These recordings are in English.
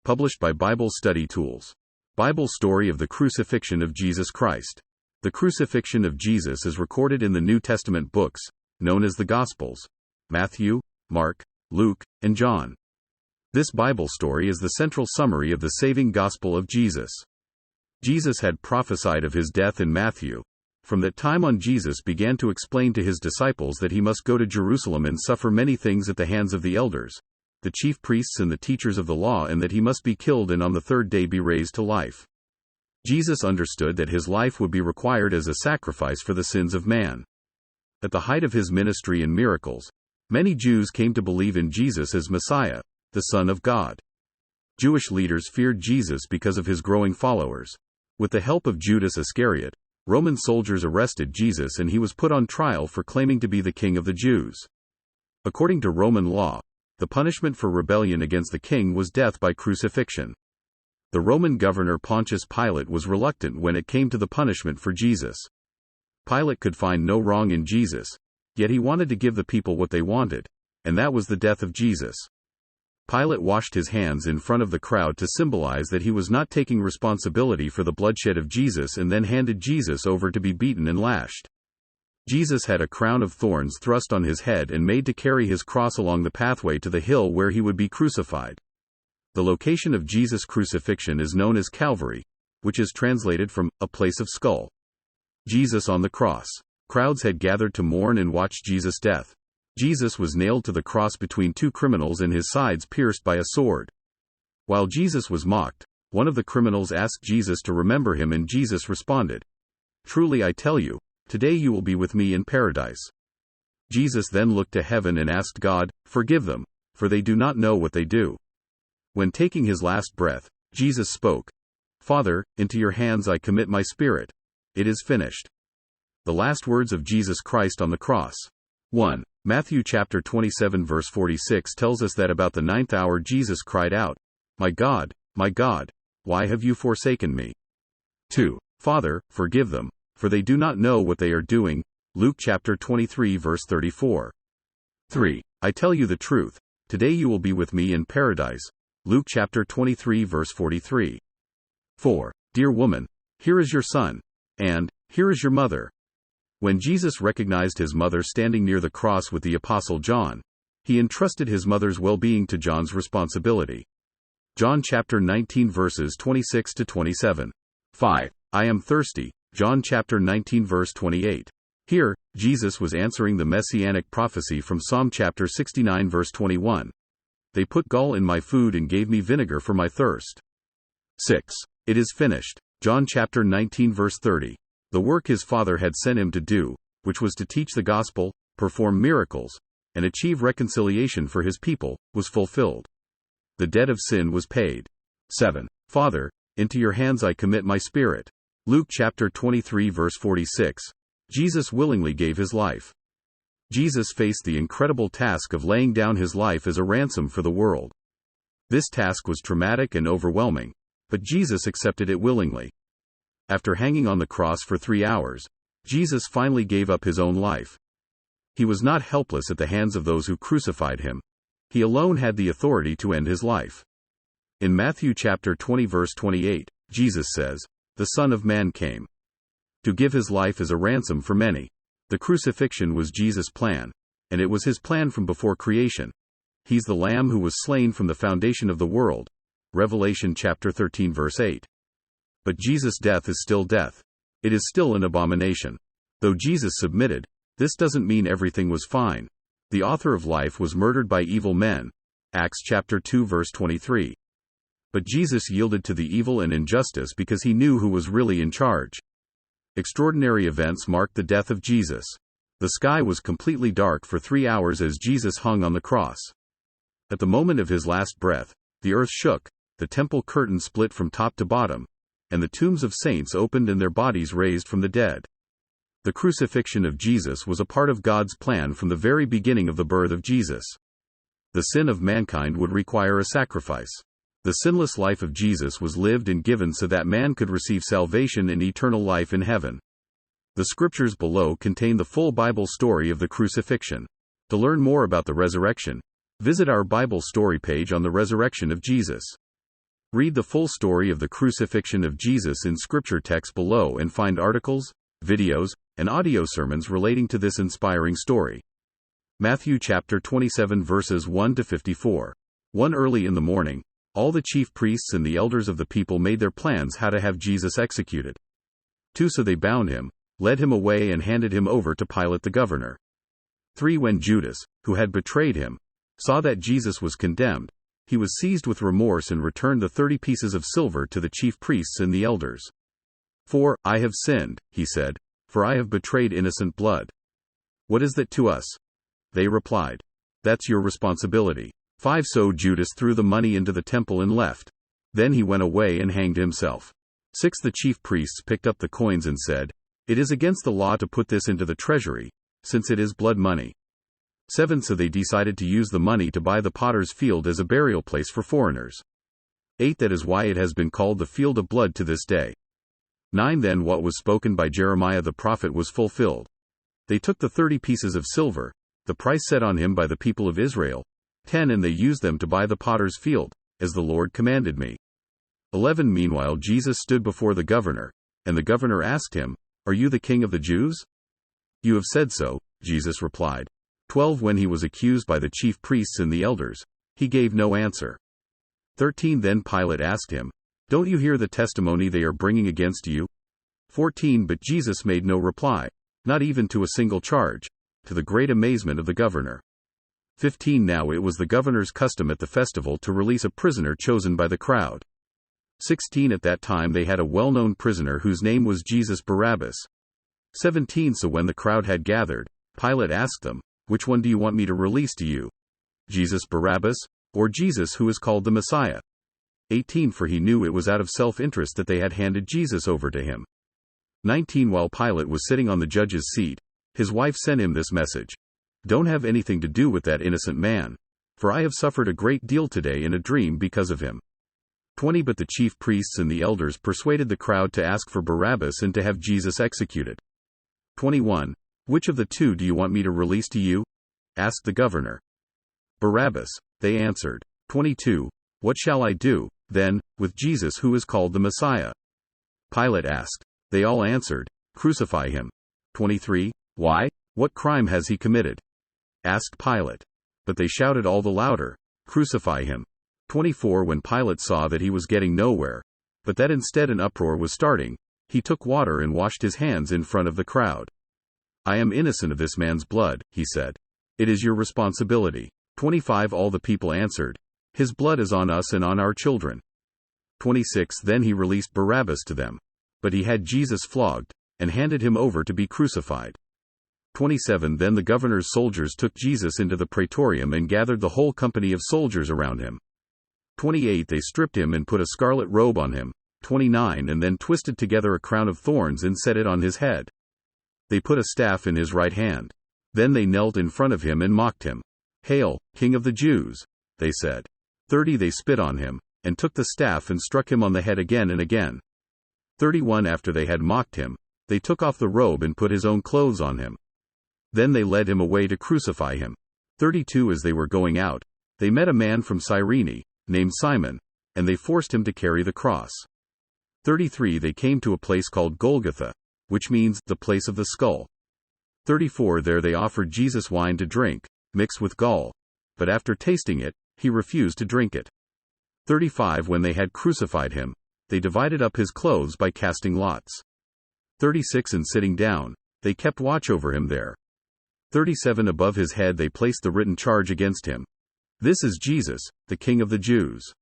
published by Bible Study Tools. Bible story of the crucifixion of Jesus Christ. The crucifixion of Jesus is recorded in the New Testament books, known as the Gospels: Matthew, Mark, Luke, and John. This Bible story is the central summary of the saving gospel of Jesus. Jesus had prophesied of his death in Matthew. From that time on, Jesus began to explain to his disciples that he must go to Jerusalem and suffer many things at the hands of the elders, the chief priests and the teachers of the law, and that he must be killed and on the third day be raised to life. Jesus understood that his life would be required as a sacrifice for the sins of man. At the height of his ministry and miracles, many Jews came to believe in Jesus as Messiah, the Son of God. Jewish leaders feared Jesus because of his growing followers. With the help of Judas Iscariot, Roman soldiers arrested Jesus and he was put on trial for claiming to be the king of the Jews. According to Roman law, the punishment for rebellion against the king was death by crucifixion. The Roman governor Pontius Pilate was reluctant when it came to the punishment for Jesus. Pilate could find no wrong in Jesus, yet he wanted to give the people what they wanted, and that was the death of Jesus. Pilate washed his hands in front of the crowd to symbolize that he was not taking responsibility for the bloodshed of Jesus, and then handed Jesus over to be beaten and lashed. Jesus had a crown of thorns thrust on his head and made to carry his cross along the pathway to the hill where he would be crucified. The location of Jesus' crucifixion is known as Calvary, which is translated from a place of skull. Jesus on the cross. Crowds had gathered to mourn and watch Jesus' death. Jesus was nailed to the cross between two criminals and his sides pierced by a sword. While Jesus was mocked, one of the criminals asked Jesus to remember him, and Jesus responded, "Truly I tell you, today you will be with me in paradise." Jesus then looked to heaven and asked God, "Forgive them, for they do not know what they do." When taking his last breath, Jesus spoke, "Father, into your hands I commit my spirit. It is finished." The last words of Jesus Christ on the cross. 1. Matthew chapter 27 verse 46 tells us that about the 9th hour Jesus cried out, my God, why have you forsaken me?" 2. Father, forgive them, for they do not know what they are doing. Luke chapter 23 verse 34. 3. I tell you the truth, today you will be with me in paradise. Luke chapter 23 verse 43. 4. Dear woman, here is your son, and here is your mother. When Jesus recognized his mother standing near the cross with the Apostle John, he entrusted his mother's well-being to John's responsibility. John chapter 19 verses 26 to 27. 5. I am thirsty. John chapter 19 verse 28. Here, Jesus was answering the messianic prophecy from Psalm chapter 69 verse 21. They put gall in my food and gave me vinegar for my thirst. 6. It is finished. John chapter 19 verse 30. The work his Father had sent him to do, which was to teach the gospel, perform miracles, and achieve reconciliation for his people, was fulfilled. The debt of sin was paid. 7. Father, into your hands I commit my spirit. Luke chapter 23 verse 46. Jesus willingly gave his life. Jesus faced the incredible task of laying down his life as a ransom for the world. This task was traumatic and overwhelming, but Jesus accepted it willingly. After hanging on the cross for 3 hours, Jesus finally gave up his own life. He was not helpless at the hands of those who crucified him. He alone had the authority to end his life. In Matthew chapter 20 verse 28, Jesus says, "The Son of Man came to give his life as a ransom for many." The crucifixion was Jesus' plan, and it was his plan from before creation. He's the Lamb who was slain from the foundation of the world. Revelation chapter 13 verse 8. But Jesus' death is still death. It is still an abomination. Though Jesus submitted, this doesn't mean everything was fine. The author of life was murdered by evil men. Acts chapter 2 verse 23. But Jesus yielded to the evil and injustice because he knew who was really in charge. Extraordinary events marked the death of Jesus. The sky was completely dark for 3 hours as Jesus hung on the cross. At the moment of his last breath, the earth shook, the temple curtain split from top to bottom, and the tombs of saints opened and their bodies raised from the dead. The crucifixion of Jesus was a part of God's plan from the very beginning of the birth of Jesus. The sin of mankind would require a sacrifice. The sinless life of Jesus was lived and given so that man could receive salvation and eternal life in heaven. The scriptures below contain the full Bible story of the crucifixion. To learn more about the resurrection, visit our Bible story page on the resurrection of Jesus. Read the full story of the crucifixion of Jesus in scripture text below and find articles, videos, and audio sermons relating to this inspiring story. Matthew chapter 27 verses 1 to 54. 1 Early in the morning, all the chief priests and the elders of the people made their plans how to have Jesus executed. 2 So they bound him, led him away and handed him over to Pilate the governor. 3 When Judas, who had betrayed him, saw that Jesus was condemned, he was seized with remorse and returned the 30 pieces of silver to the chief priests and the elders. 4 I have sinned, he said, for I have betrayed innocent blood. What is that to us? They replied. That's your responsibility. 5 So Judas threw the money into the temple and left. Then he went away and hanged himself. 6 The chief priests picked up the coins and said, "It is against the law to put this into the treasury, since it is blood money." 7 So they decided to use the money to buy the potter's field as a burial place for foreigners. 8 That is why it has been called the field of blood to this day. 9 Then what was spoken by Jeremiah the prophet was fulfilled. They took the 30 pieces of silver, the price set on him by the people of Israel, 10 And they used them to buy the potter's field, as the Lord commanded me. 11 Meanwhile Jesus stood before the governor, and the governor asked him, "Are you the king of the Jews?" "You have said so," Jesus replied. 12 When he was accused by the chief priests and the elders, he gave no answer. 13 Then Pilate asked him, "Don't you hear the testimony they are bringing against you?" 14 But Jesus made no reply, not even to a single charge, to the great amazement of the governor. 15 Now it was the governor's custom at the festival to release a prisoner chosen by the crowd. 16 At that time they had a well-known prisoner whose name was Jesus Barabbas. 17 So when the crowd had gathered, Pilate asked them, "Which one do you want me to release to you? Jesus Barabbas, or Jesus who is called the Messiah?" 18 For he knew it was out of self-interest that they had handed Jesus over to him. 19 While Pilate was sitting on the judge's seat, his wife sent him this message: "Don't have anything to do with that innocent man, for I have suffered a great deal today in a dream because of him." 20 But the chief priests and the elders persuaded the crowd to ask for Barabbas and to have Jesus executed. 21 Which of the two do you want me to release to you? Asked the governor. Barabbas, they answered. 22 What shall I do, then, with Jesus who is called the Messiah? Pilate asked. They all answered, "Crucify him." 23 Why? What crime has he committed? Asked Pilate. But they shouted all the louder, "Crucify him." 24 When Pilate saw that he was getting nowhere, but that instead an uproar was starting, he took water and washed his hands in front of the crowd. "I am innocent of this man's blood," he said. "It is your responsibility." 25 All the people answered, "His blood is on us and on our children." 26 Then he released Barabbas to them, but he had Jesus flogged, and handed him over to be crucified. 27 Then the governor's soldiers took Jesus into the praetorium and gathered the whole company of soldiers around him. 28 They stripped him and put a scarlet robe on him. 29 And then twisted together a crown of thorns and set it on his head. They put a staff in his right hand. Then they knelt in front of him and mocked him. "Hail, King of the Jews," they said. 30 They spit on him, and took the staff and struck him on the head again and again. 31 After they had mocked him, they took off the robe and put his own clothes on him. Then they led him away to crucify him. 32 As they were going out, they met a man from Cyrene, named Simon, and they forced him to carry the cross. 33 They came to a place called Golgotha, which means, the place of the skull. 34 There they offered Jesus wine to drink, mixed with gall, but after tasting it, he refused to drink it. 35 When they had crucified him, they divided up his clothes by casting lots. 36 And sitting down, they kept watch over him there. 37 Above his head they placed the written charge against him: "This is Jesus, the King of the Jews."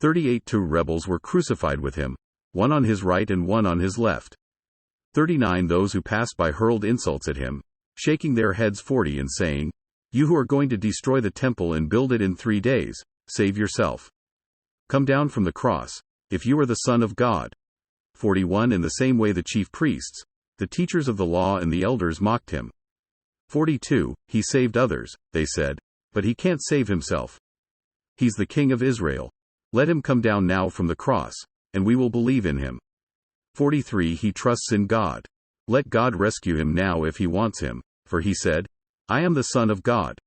38 Two rebels were crucified with him, one on his right and one on his left. 39 Those who passed by hurled insults at him, shaking their heads 40 and saying, "You who are going to destroy the temple and build it in 3 days, save yourself. Come down from the cross, if you are the Son of God." 41 In the same way the chief priests, the teachers of the law and the elders mocked him. 42 He saved others, they said, but he can't save himself. He's the King of Israel. Let him come down now from the cross, and we will believe in him. 43 He trusts in God. Let God rescue him now if he wants him, for he said, "I am the Son of God."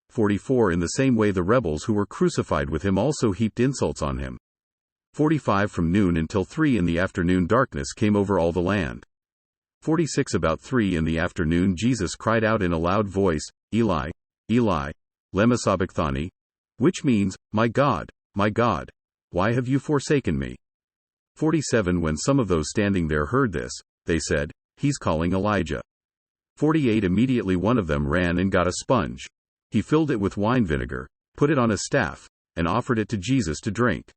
44 In the same way the rebels who were crucified with him also heaped insults on him. 45 From noon until 3 in the afternoon darkness came over all the land. 46 About 3 in the afternoon Jesus cried out in a loud voice, Eli, Eli, lema sabachthani, which means, my God, why have you forsaken me? 47 When some of those standing there heard this, they said, he's calling Elijah. 48 Immediately one of them ran and got a sponge. He filled it with wine vinegar, put it on a staff, and offered it to Jesus to drink.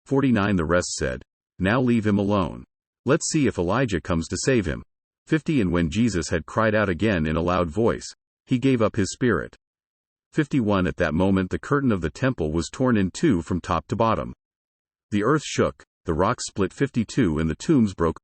49 The rest said, now leave him alone. Let's see if Elijah comes to save him. 50 And when Jesus had cried out again in a loud voice, he gave up his spirit. 51 At that moment the curtain of the temple was torn in two from top to bottom. The earth shook, the rocks split. 52 And the tombs broke.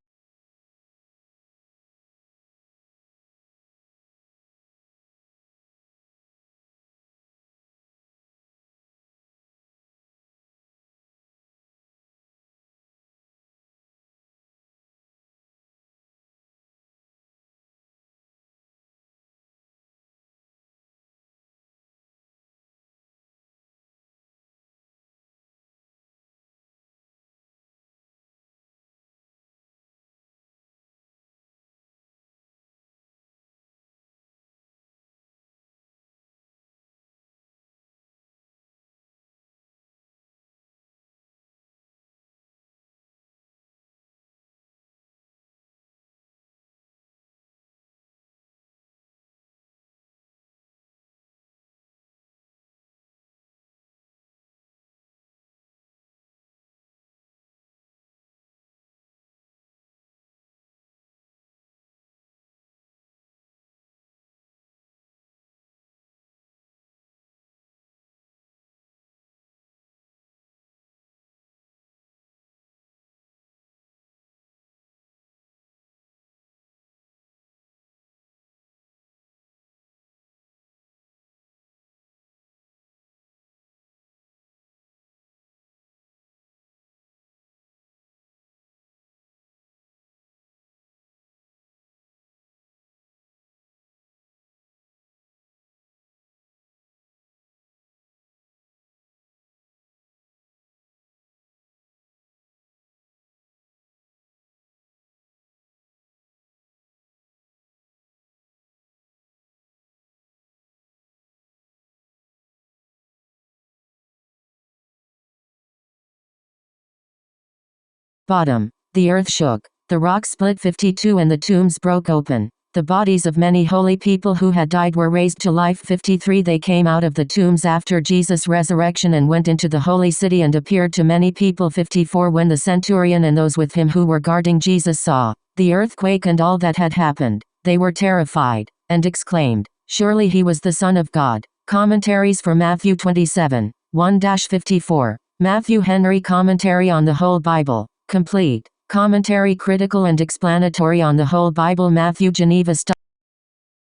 Bottom. The earth shook, the rocks split. 52 And the tombs broke open. The bodies of many holy people who had died were raised to life. 53 They came out of the tombs after Jesus' resurrection and went into the holy city and appeared to many people. 54 When the centurion and those with him who were guarding Jesus saw the earthquake and all that had happened, they were terrified, and exclaimed, surely he was the Son of God. Commentaries for Matthew 27, 1-54. Matthew Henry Commentary on the Whole Bible. Complete. Commentary critical and explanatory on the whole Bible. Matthew Geneva